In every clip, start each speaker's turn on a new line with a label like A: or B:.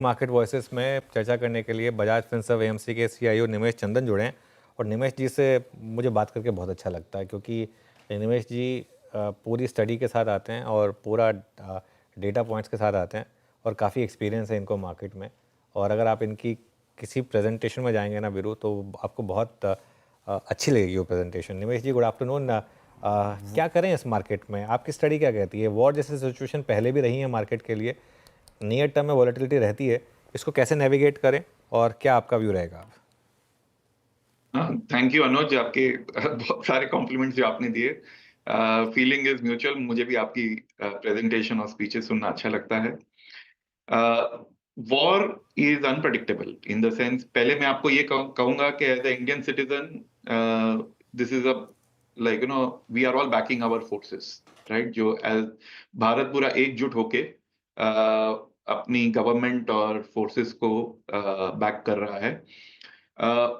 A: Market voices में चर्चा करने के लिए बजाज फिनसर्व एएमसी के सीईओ निमेश चंदन जुड़े हैं। और निमेश जी से मुझे बात करके बहुत अच्छा लगता है, क्योंकि निमेश जी पूरी स्टडी के साथ आते हैं और पूरा डेटा पॉइंट्स के साथ आते हैं, और काफ़ी एक्सपीरियंस है इनको मार्केट में। और अगर आप इनकी किसी प्रेजेंटेशन में जाएंगे ना वीरू, तो आपको बहुत अच्छी लगेगी वो प्रेजेंटेशन। निमेश जी, गुड आफ्टरनून। क्या करें इस मार्केट में? आपकी स्टडी क्या कहती है? वॉर जैसी सिचुएशन पहले भी रही है मार्केट के लिए, नियर टर्म में वॉलेटिलिटी रहती है, इसको कैसे नेविगेट करें और क्या आपका व्यू रहेगा?
B: थैंक यू अनुज, आपके बहुत सारे कॉम्प्लीमेंट्स जो आपने दिए। Feeling is mutual. मुझे भी आपकी प्रेजेंटेशन और स्पीचेस सुनना अच्छा लगता है। War is unpredictable in the sense, पहले मैं आपको ये कहूंगा कि as a Indian citizen this is a like we are all backing our forces, right. जो एज भारत पूरा एकजुट होके अपनी गवर्नमेंट और फोर्सेस को बैक कर रहा है।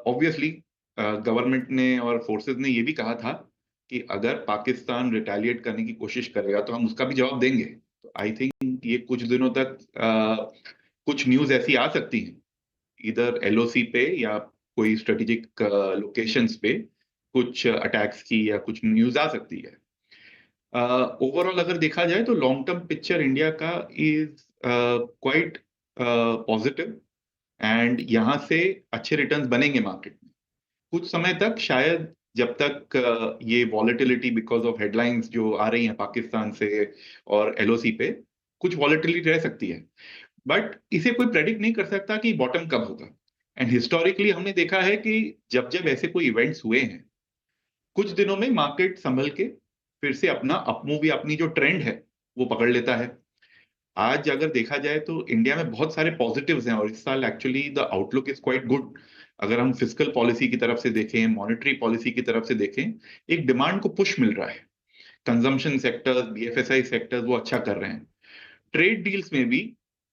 B: ऑब्वियसली गवर्नमेंट ने और फोर्सेस ने ये भी कहा था कि अगर पाकिस्तान रिटेलिएट करने की कोशिश करेगा तो हम उसका भी जवाब देंगे। तो आई थिंक ये कुछ दिनों तक कुछ न्यूज ऐसी आ सकती हैं, इधर एलओसी पे या कोई स्ट्रेटेजिक लोकेशंस पे कुछ अटैक्स की या कुछ न्यूज आ सकती है। ओवरऑल अगर देखा जाए तो लॉन्ग टर्म पिक्चर इंडिया का इज क्वाइट पॉजिटिव, एंड यहाँ से अच्छे रिटर्न्स बनेंगे मार्केट में कुछ समय तक शायद, जब तक ये वॉलेटिलिटी बिकॉज ऑफ हेडलाइंस जो आ रही हैं पाकिस्तान से और एलओसी पे कुछ वॉलेटिलिटी रह सकती है। बट इसे कोई प्रेडिक्ट नहीं कर सकता कि बॉटम कब होगा। एंड हिस्टोरिकली हमने देखा है कि जब जब ऐसे कोई इवेंट्स हुए हैं, कुछ दिनों में मार्केट संभल के फिर से अपना अपमूव या अपनी जो ट्रेंड है वो पकड़ लेता है। आज अगर देखा जाए तो इंडिया में बहुत सारे पॉजिटिव्स हैं और इस साल actually the outlook is quite good. अगर हम फिस्कल पॉलिसी की तरफ से देखें, मॉनेटरी पॉलिसी की तरफ से देखें, एक डिमांड को पुश मिल रहा है। कंजम्पशन सेक्टर्स, बीएफएसआई सेक्टर्स वो अच्छा कर रहे हैं। ट्रेड डील्स में भी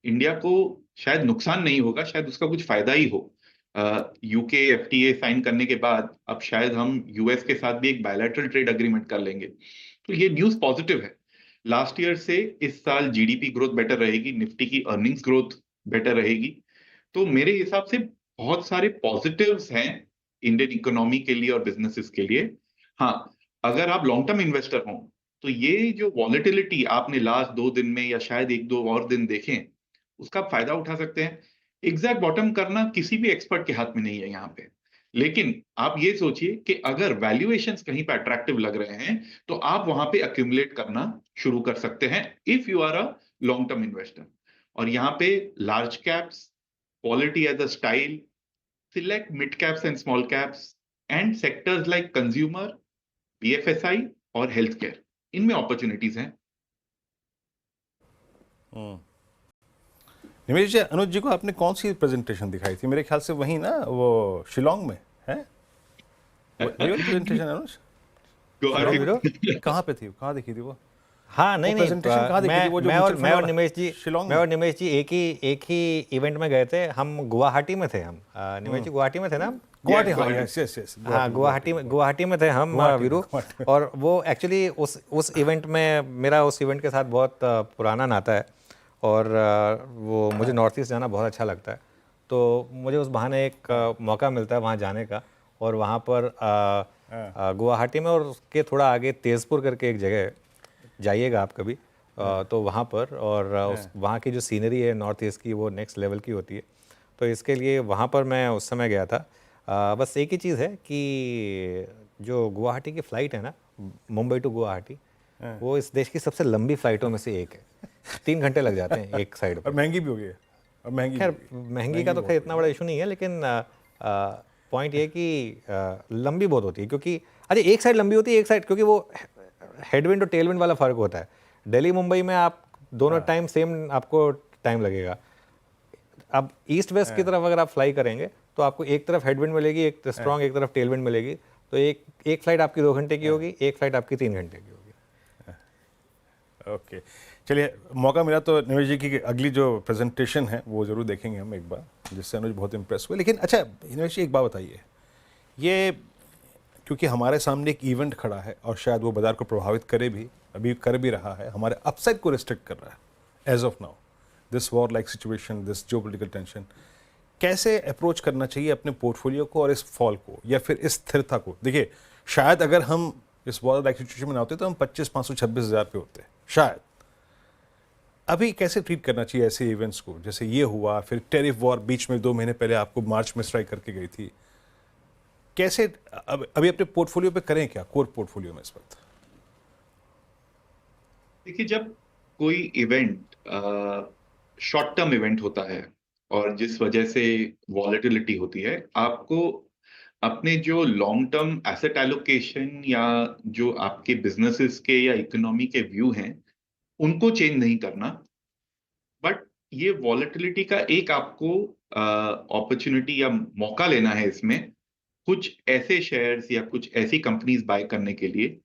B: इंडिया को शायद नुकसान नहीं होगा, शायद उसका कुछ फायदा ही हो। यूके एफटीए साइन करने के बाद अब शायद हम यूएस के साथ भी एक बायलैटरल ट्रेड अग्रीमेंट कर लेंगे। तो ये न्यूज पॉजिटिव है। लास्ट ईयर से इस साल जीडीपी ग्रोथ बेटर रहेगी, निफ्टी की अर्निंग्स ग्रोथ बेटर रहेगी। तो मेरे हिसाब से बहुत सारे पॉजिटिव्स हैं इंडियन इकोनॉमी के लिए और बिजनेसेस के लिए। हाँ, अगर आप लॉन्ग टर्म इन्वेस्टर हो तो ये जो वॉलेटिलिटी आपने लास्ट 2 दिन में या शायद एक दो और दिन देखें, उसका फायदा उठा सकते हैं। एग्जैक्ट बॉटम करना किसी भी एक्सपर्ट के हाथ में नहीं है यहाँ पे। लेकिन आप ये सोचिए कि अगर वैल्यूएशंस कहीं पे अट्रैक्टिव लग रहे हैं तो आप वहां पे अक्यूमुलेट करना शुरू कर सकते हैं if you are a long term investor. और यहाँ पे large caps, quality as a style, select mid caps and small caps, and sectors like consumer, BFSI और healthcare, इनमें अपॉर्चुनिटीज हैं।
C: निमेश जी, अनुज जी को आपने कौन सी प्रेजेंटेशन दिखाई थी? मेरे ख्याल से वही ना, वो शिलोंग में है वही वाली प्रेजेंटेशन अनुज?
A: शिलोंग वीरू,
C: कहाँ पे थी, कहाँ दिखी थी वो?
A: हाँ नहीं
C: वो
A: नहीं,
C: प्रेजेंटेशन कहाँ दिखी थी? वो जो
A: मैं
C: म्यूचुअल फंड
A: और
C: वाला
A: निमेश जी,
C: शिलोंग
A: मैं
C: में?
A: और निमेश जी एक ही इवेंट में गए थे। हम गुवाहाटी में थे। हम निमेश जी गुवाहाटी में थे ना हम?
C: गुवाहाटी, हाँ,
B: गुवाहाटी।
C: यस यस यस,
A: हाँ, गुवाहाटी में थे हम वीरू। और वो एक्चुअली उस इवेंट में, मेरा उस इवेंट के साथ बहुत पुराना नाता है। और वो मुझे नॉर्थ ईस्ट जाना बहुत अच्छा लगता है, तो मुझे उस बहाने एक मौका मिलता है वहाँ जाने का। और वहाँ पर गुवाहाटी में और उसके थोड़ा आगे तेज़पुर करके एक जगह है, जाइएगा आप कभी। तो वहाँ पर, और वहाँ की जो सीनरी है नॉर्थ ईस्ट की, वो नेक्स्ट लेवल की होती है। तो इसके लिए वहाँ पर मैं उस समय गया था। बस एक ही चीज़ है कि जो गुवाहाटी की फ़्लाइट है ना, मुंबई टू गुवाहाटी, वो इस देश की सबसे लंबी फ़्लाइटों में से एक है। 3 घंटे लग जाते हैं एक साइड
C: और
A: पर।
C: महंगी भी हो गई है, और महंगी
A: खैर,
C: भी है।
A: महंगी का तो खैर इतना बड़ा इशू नहीं है, लेकिन पॉइंट ये कि लंबी बहुत होती है। क्योंकि अरे एक साइड लंबी होती है, एक साइड, क्योंकि वो हेडविंड और टेलविंड वाला फ़र्क होता है। दिल्ली मुंबई में आप दोनों टाइम सेम आपको टाइम लगेगा। अब ईस्ट वेस्ट की तरफ अगर आप फ्लाई करेंगे तो आपको एक तरफ हेडविंड मिलेगी, एक स्ट्रॉन्ग, एक तरफ टेलविंड मिलेगी। तो एक फ्लाइट आपकी 2 घंटे की होगी, एक फ्लाइट आपकी 3 घंटे की होगी।
C: ओके, चलिए, मौका मिला तो निमेश जी की अगली जो प्रेजेंटेशन है वो ज़रूर देखेंगे हम एक बार, जिससे अनुज बहुत इम्प्रेस हुए। लेकिन अच्छा निमेश जी, एक बात बताइए, ये क्योंकि हमारे सामने एक इवेंट खड़ा है और शायद वो बाजार को प्रभावित करे भी, अभी कर भी रहा है, हमारे अपसाइड को रिस्ट्रिक्ट कर रहा है as of now, this war like situation, this geopolitical tension, कैसे अप्रोच करना चाहिए अपने पोर्टफोलियो को और इस फॉल को या फिर इस स्थिरता को? देखिए, शायद अगर हम इस वॉर लाइक सिचुएशन में ना होते तो हम 25,526,000 पे होते, शायद। अभी कैसे ट्रीट करना चाहिए ऐसे इवेंट्स को, जैसे ये हुआ, फिर टेरिफ वॉर बीच में 2 महीने पहले आपको मार्च में स्ट्राइक करके गई थी। कैसे अभी अपने पोर्टफोलियो पे करें क्या, कोर पोर्टफोलियो में इस वक्त?
B: देखिए, जब कोई इवेंट शॉर्ट टर्म इवेंट होता है और जिस वजह से वॉलेटिलिटी होती है, आपको अपने जो लॉन्ग टर्म एसेट एलोकेशन या जो आपके बिजनेसेस के या इकोनॉमी के व्यू हैं, उनको चेंज नहीं करना, बट ये वॉलेटिलिटी का एक आपको अपॉर्चुनिटी या मौका लेना है इसमें, कुछ ऐसे शेयर्स या कुछ ऐसी कंपनीज बाय करने के लिए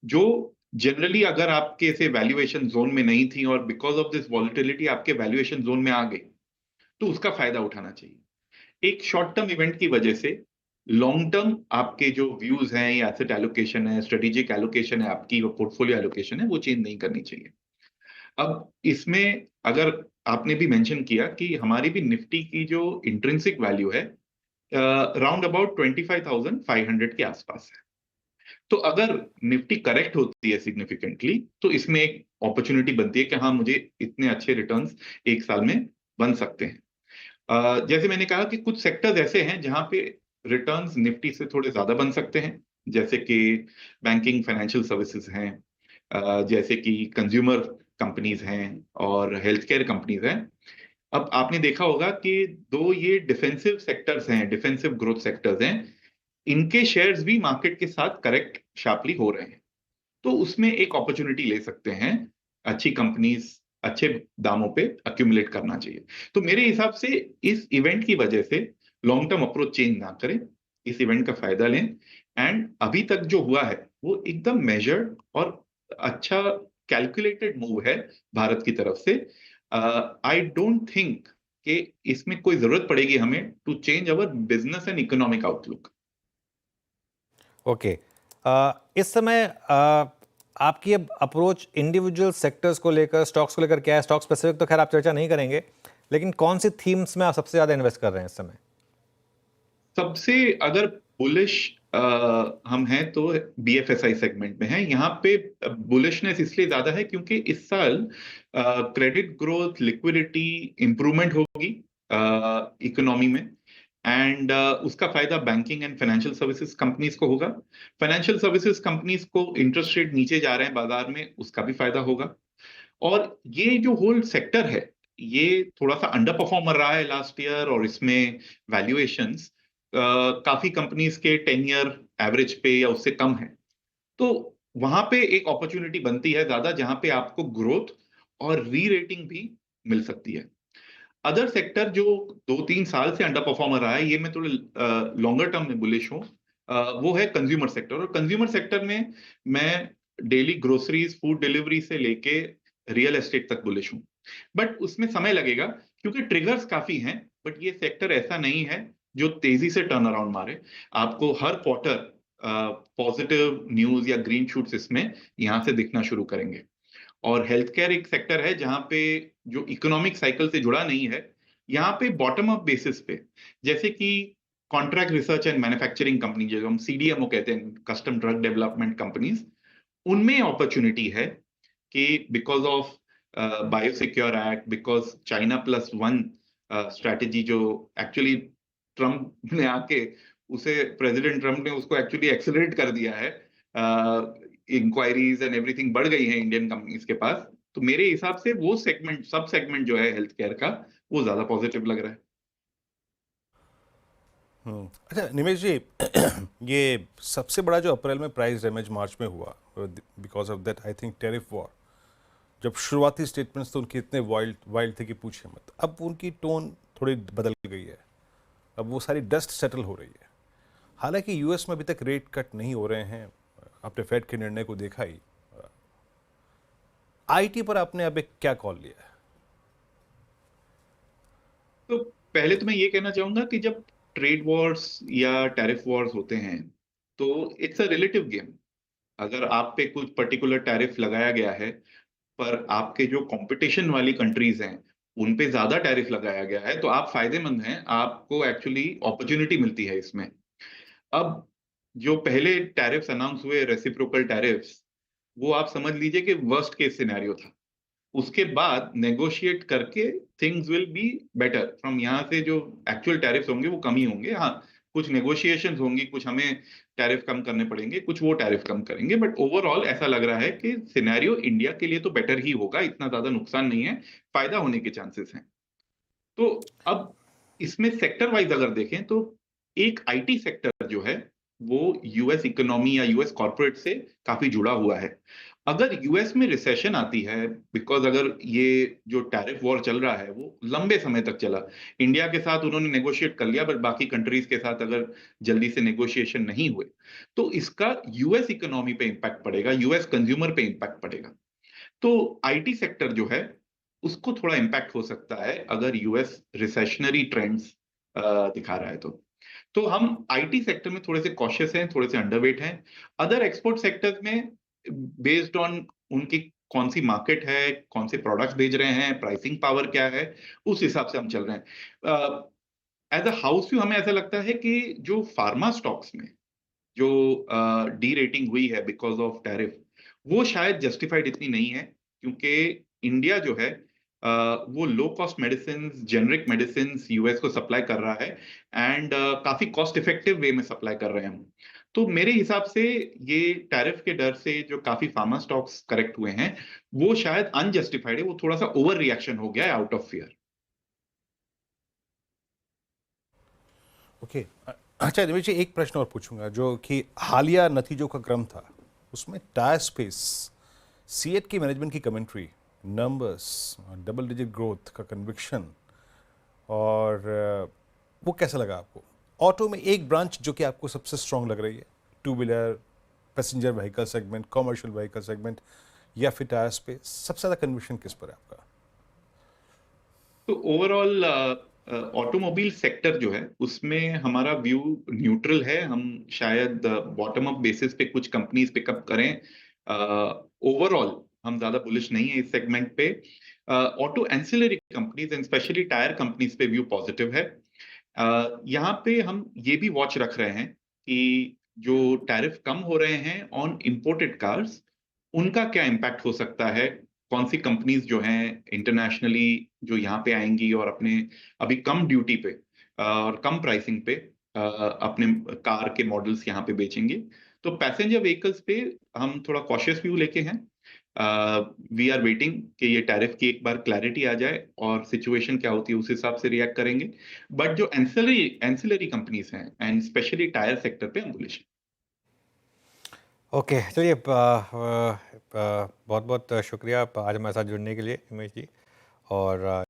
B: जो जनरली अगर आपके से वैल्यूएशन जोन में नहीं थी और बिकॉज ऑफ दिस वॉलेटिलिटी आपके वैल्यूएशन जोन में आ गई, तो उसका फायदा उठाना चाहिए। एक शॉर्ट टर्म इवेंट की वजह से लॉन्ग टर्म आपके जो व्यूज हैं या एसेट एलोकेशन है, स्ट्रेटेजिक एलोकेशन है, आपकी पोर्टफोलियो एलोकेशन है, वो चेंज नहीं करनी चाहिए। अब इसमें अगर आपने भी मेंशन किया कि हमारी भी निफ्टी की जो इंट्रिंसिक वैल्यू है राउंड अबाउट 25,500 के आसपास है, तो अगर निफ्टी करेक्ट होती है सिग्निफिकेंटली, तो इसमें एक अपॉर्चुनिटी बनती है कि हाँ, मुझे इतने अच्छे रिटर्न्स एक साल में बन सकते हैं। जैसे मैंने कहा कि कुछ सेक्टर्स ऐसे हैं जहां पे रिटर्न्स निफ्टी से थोड़े ज्यादा बन सकते हैं, जैसे कि बैंकिंग फाइनेंशियल सर्विसेज हैं, जैसे कि कंज्यूमर कंपनीज हैं और हेल्थ केयर कंपनीज हैं। अब आपने देखा होगा कि दो ये डिफेंसिव सेक्टर्स हैं, डिफेंसिव ग्रोथ सेक्टर्स हैं, इनके शेयर्स भी मार्केट के साथ करेक्ट शार्पली हो रहे हैं, तो उसमें एक अपॉर्चुनिटी ले सकते हैं। अच्छी कंपनीज अच्छे दामों पे अक्यूमुलेट करना चाहिए। तो मेरे हिसाब से इस इवेंट की वजह से लॉन्ग टर्म अप्रोच चेंज ना करें, इस इवेंट का फायदा लें, एंड अभी तक जो हुआ है वो एकदम मेजर्ड और अच्छा कैलकुलेटेड मूव है भारत की तरफ से। आई डोंट थिंक कि इसमें कोई जरूरत पड़ेगी हमें to change our business and economic outlook.
A: Okay, इस समय आपकी अब अप्रोच इंडिविजुअल सेक्टर्स को लेकर, स्टॉक्स को लेकर क्या है? स्टॉक स्पेसिफिक तो खैर आप चर्चा नहीं करेंगे, लेकिन कौन सी थीम्स में आप सबसे ज्यादा इन्वेस्ट कर रहे हैं इस समय?
B: सबसे अगर बुलिश हम हैं तो बीएफएसआई सेगमेंट में है। यहाँ पे बुलिशनेस इसलिए ज्यादा है क्योंकि इस साल क्रेडिट ग्रोथ, लिक्विडिटी इंप्रूवमेंट होगी इकोनॉमी में, एंड उसका फायदा banking and financial services companies को होगा। फाइनेंशियल सर्विसेज कंपनीज को इंटरेस्ट रेट नीचे जा रहे हैं बाजार में, उसका भी फायदा होगा। और ये जो होल सेक्टर है, ये थोड़ा सा अंडर परफॉर्मर रहा है लास्ट ईयर, और इसमें वैल्यूएशंस काफी कंपनीज के 10 ईयर एवरेज पे या उससे कम है, तो वहां पे एक अपॉर्चुनिटी बनती है ज्यादा, जहां पे आपको ग्रोथ और री रेटिंग भी मिल सकती है। अदर सेक्टर जो 2-3 साल से अंडर परफॉर्मर रहा है, ये मैं थोड़े लॉन्गर टर्म में बुलिश हूँ, वो है कंज्यूमर सेक्टर। और कंज्यूमर सेक्टर में मैं डेली ग्रोसरीज, फूड डिलीवरी से लेके रियल एस्टेट तक बुलिश हूँ, बट उसमें समय लगेगा क्योंकि ट्रिगर्स काफी हैं। बट ये सेक्टर ऐसा नहीं है जो तेजी से टर्न अराउंड मारे। आपको हर क्वार्टर पॉजिटिव न्यूज या ग्रीन शूट्स इसमें यहां से दिखना शुरू करेंगे। और हेल्थ केयर एक सेक्टर है जहां पे जो इकोनॉमिक साइकिल से जुड़ा नहीं है, यहाँ पे बॉटम अप बेसिस पे, जैसे कि contract research and manufacturing company, जो हम सीडीएमओ कहते हैं, कस्टम ड्रग डेवलपमेंट कंपनीज, उनमें अपॉर्चुनिटी है कि because of biosecure act, because China plus one strategy, जो एक्चुअली ट्रम्प ने आके उसे, प्रेसिडेंट ट्रम्प ने उसको एक्चुअली एक्सेलरेट कर दिया है, इंक्वायरीज एंड एवरीथिंग बढ़ गई है इंडियन कंपनीज के पास। तो मेरे हिसाब से वो सेगमेंट, सब सेगमेंट जो है हेल्थ केयर का, वो ज्यादा पॉजिटिव लग रहा है।
C: अच्छा निमेश जी, ये सबसे बड़ा जो अप्रैल में प्राइस डैमेज मार्च में हुआ because of that, I think tariff war, जब शुरुआती स्टेटमेंट्स तो उनके इतने वाइल्ड थे कि पूछे मत। अब उनकी टोन थोड़ी बदल गई है, अब वो सारी डस्ट सेटल हो रही है। हालांकि यूएस में अभी तक रेट कट नहीं हो रहे हैं, आपने फेड के निर्णय को देखा ही। आईटी पर आपने अब एक क्या कॉल लिया है?
B: तो पहले तो मैं ये कहना चाहूंगा कि जब ट्रेड वॉर्स या टैरिफ वॉर्स होते हैं तो इट्स अ रिलेटिव गेम। अगर आप पे कुछ पर्टिकुलर टैरिफ लगाया गया है, पर आपके जो कंपटीशन वाली कंट्रीज हैं उन पे ज्यादा टैरिफ लगाया गया है, तो आप फायदेमंद हैं, आपको एक्चुअली अपॉर्चुनिटी मिलती है इसमें। अब जो पहले टैरिफ्स अनाउंस हुए, रेसिप्रोकल टैरिफ्स, वो आप समझ लीजिए कि वर्स्ट केस सिनेरियो था। उसके बाद नेगोशिएट करके things will be better. From यहाँ से जो एक्चुअल टैरिफ्स होंगे वो कम ही होंगे। हाँ, कुछ नेगोशिएशंस होंगी, कुछ हमें टैरिफ कम करने पड़ेंगे, कुछ वो टैरिफ कम करेंगे, बट ओवरऑल ऐसा लग रहा है कि सिनेरियो इंडिया के लिए तो बेटर ही होगा, इतना ज्यादा नुकसान नहीं है, फायदा होने के चांसेस हैं। तो अब इसमें सेक्टर वाइज अगर देखें तो एक आईटी सेक्टर जो है वो यूएस इकोनॉमी या यूएस कॉर्पोरेट से काफी जुड़ा हुआ है। अगर यूएस में रिसेशन आती है, बिकॉज अगर ये जो टैरिफ वॉर चल रहा है वो लंबे समय तक चला, इंडिया के साथ उन्होंने नेगोशिएट कर लिया, बट बाकी कंट्रीज के साथ अगर जल्दी से नेगोशिएशन नहीं हुए तो इसका यूएस इकोनॉमी पे इंपैक्ट पड़ेगा, यूएस कंज्यूमर पे इंपैक्ट पड़ेगा। तो आईटी सेक्टर जो है उसको थोड़ा इम्पैक्ट हो सकता है अगर यूएस रिसेशनरी ट्रेंड्स दिखा रहा है तो हम आईटी सेक्टर में थोड़े से कॉशियस हैं, थोड़े से अंडरवेट हैं। अदर एक्सपोर्ट सेक्टर्स में बेस्ड ऑन उनकी कौन सी मार्केट है, कौन से प्रोडक्ट्स भेज रहे हैं, प्राइसिंग पावर क्या है, उस हिसाब से हम चल रहे हैं। एज अ हाउस व्यू हमें ऐसा लगता है कि जो फार्मा स्टॉक्स में जो डी रेटिंग हुई है बिकॉज ऑफ टैरिफ, वो शायद जस्टिफाइड इतनी नहीं है, क्योंकि इंडिया जो है वो low cost medicine, generic medicine US को सप्लाई कर रहा है, एंड काफी कॉस्ट इफेक्टिव वे में सप्लाई कर रहे हैं हम। तो मेरे हिसाब से ये टैरिफ के डर से जो काफी फार्मा स्टॉक्स करेक्ट हुए हैं वो शायद अनजस्टिफाइड है, वो थोड़ा सा ओवर रिएक्शन हो गया है आउट ऑफ फियर।
C: ओके। अच्छा निवेश जी, एक प्रश्न और पूछूंगा जो कि हालिया नतीजों का क्रम था, उसमें टायर स्पेस सीएट की मैनेजमेंट की commentary, numbers, double digit growth का कन्विक्शन, और वो कैसा लगा आपको? ऑटो में एक ब्रांच जो कि आपको सबसे स्ट्रांग लग रही है, two wheeler, passenger vehicle segment, commercial vehicle segment, या फिर टायर स्पेस, सबसे ज़्यादा कन्विक्शन किस पर है आपका?
B: तो ओवरऑल ऑटोमोबाइल सेक्टर जो है उसमें हमारा व्यू न्यूट्रल है। हम शायद बॉटम अप बेसिस पे कुछ कंपनीज पिकअप करें, ओवरऑल हम ज्यादा बुलिश नहीं है इस सेगमेंट पे। Auto ancillary companies and specially tyre companies पे व्यू पॉजिटिव है। यहाँ पे हम ये भी वॉच रख रहे हैं कि जो टैरिफ कम हो रहे हैं ऑन इंपोर्टेड कार्स, उनका क्या इम्पैक्ट हो सकता है, कौन सी कंपनीज जो हैं इंटरनेशनली जो यहाँ पे आएंगी और अपने अभी कम ड्यूटी पे और कम प्राइसिंग पे अपने कार के मॉडल्स यहाँ पे बेचेंगे। तो पैसेंजर व्हीकल्स पे हम थोड़ा कॉशियस व्यू लेके हैं। वी आर वेटिंग कि ये टैरिफ की एक बार क्लैरिटी आ जाए और सिचुएशन क्या होती है उस हिसाब से रिएक्ट करेंगे। बट जो एंसिलरी कंपनीज हैं एंड स्पेशली टायर सेक्टर पे हम बुलिश हैं।
A: ओके, चलिए बहुत बहुत शुक्रिया आज हमारे साथ जुड़ने के लिए हिमेश जी। और